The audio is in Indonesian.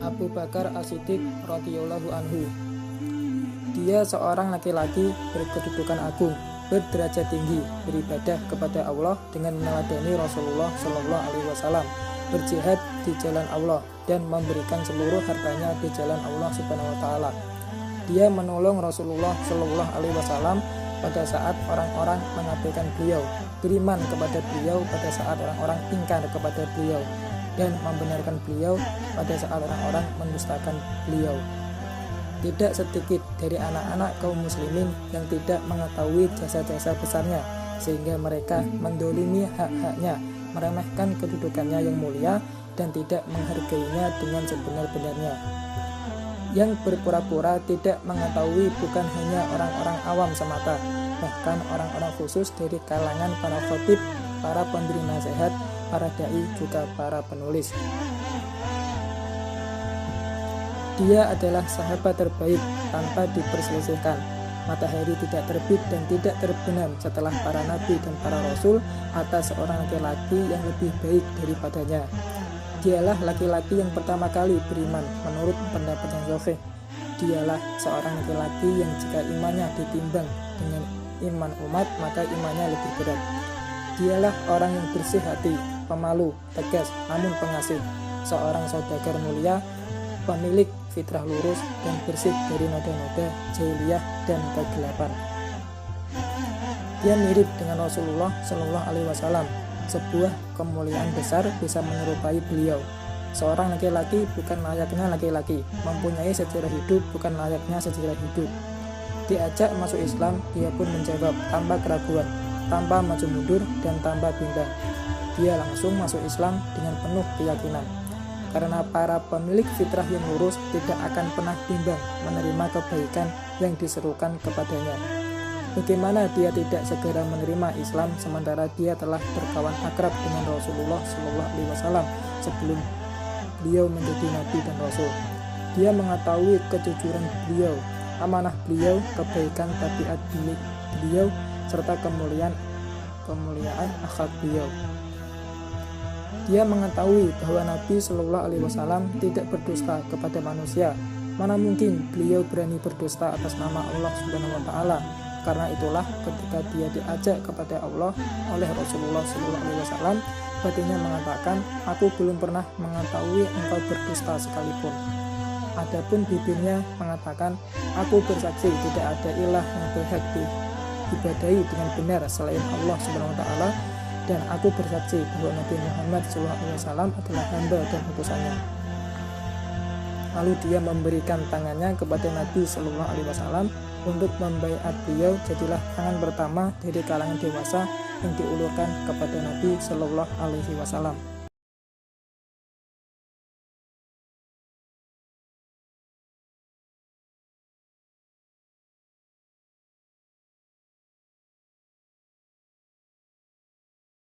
Abu Bakar As-Siddiq radhiyallahu anhu. Dia seorang laki-laki berkedudukan agung, berderajat tinggi, beribadah kepada Allah dengan meneladani Rasulullah Shallallahu Alaihi Wasallam, berjihad di jalan Allah dan memberikan seluruh hartanya di jalan Allah Subhanahu Wa Taala. Dia menolong Rasulullah Shallallahu Alaihi Wasallam pada saat orang-orang mengabaikan beliau, beriman kepada beliau pada saat orang-orang ingkar kepada beliau, dan membenarkan beliau pada saat orang-orang mendustakan beliau. Tidak sedikit dari anak-anak kaum muslimin yang tidak mengetahui jasa-jasa besarnya, sehingga mereka mendolimi hak-haknya, meremehkan kedudukannya yang mulia, dan tidak menghargainya dengan sebenar-benarnya. Yang berpura-pura tidak mengetahui bukan hanya orang-orang awam semata, bahkan orang-orang khusus dari kalangan para khatib, para pemberi nasihat, para dai, juga para penulis. Dia adalah sahabat terbaik tanpa diperselisihkan. Matahari tidak terbit dan tidak terbenam setelah para nabi dan para rasul atas seorang laki-laki yang lebih baik daripadanya. Dialah laki-laki yang pertama kali beriman menurut pendapat yang sahih. Dialah seorang laki-laki yang jika imannya ditimbang dengan iman umat, maka imannya lebih berat. Dialah orang yang bersih hati, pemalu, tegas, namun pengasih. Seorang saudagar mulia, pemilik fitrah lurus dan bersih dari noda-noda jahiliyah dan kegelapan. Dia mirip dengan Rasulullah Shallallahu Alaihi Wasallam. Sebuah kemuliaan besar bisa menyerupai beliau. Seorang laki-laki bukan layaknya laki-laki, mempunyai sejarah hidup bukan layaknya sejarah hidup. Diajak masuk Islam, dia pun menjawab tanpa keraguan, tanpa maju mundur dan tanpa bimbang. Dia langsung masuk Islam dengan penuh keyakinan. Karena para pemilik fitrah yang lurus tidak akan pernah bimbang menerima kebaikan yang diserukan kepadanya. Bagaimana dia tidak segera menerima Islam sementara dia telah berkawan akrab dengan Rasulullah Shallallahu Alaihi Wasallam sebelum beliau menjadi nabi dan rasul? Dia mengetahui kejujuran beliau, amanah beliau, kebaikan tabiat beliau, serta kemuliaan akhlak beliau. Dia mengetahui bahwa Nabi Shallallahu Alaihi Wasallam tidak berdusta kepada manusia. Mana mungkin beliau berani berdusta atas nama Allah Subhanahu Wa Taala? Karena itulah ketika dia diajak kepada Allah oleh Rasulullah Shallallahu Alaihi Wasallam, batinnya mengatakan, "Aku belum pernah mengetahui engkau berdusta sekalipun." Adapun bibirnya mengatakan, "Aku bersaksi tidak ada ilah yang berhak diibadahi dengan benar selain Allah Subhanahu Wa Taala. Dan aku bersaksi bahwa Nabi Muhammad SAW adalah hamba dan utusannya." Lalu dia memberikan tangannya kepada Nabi SAW untuk membaiat beliau. Jadilah tangan pertama dari kalangan dewasa yang diulurkan kepada Nabi SAW.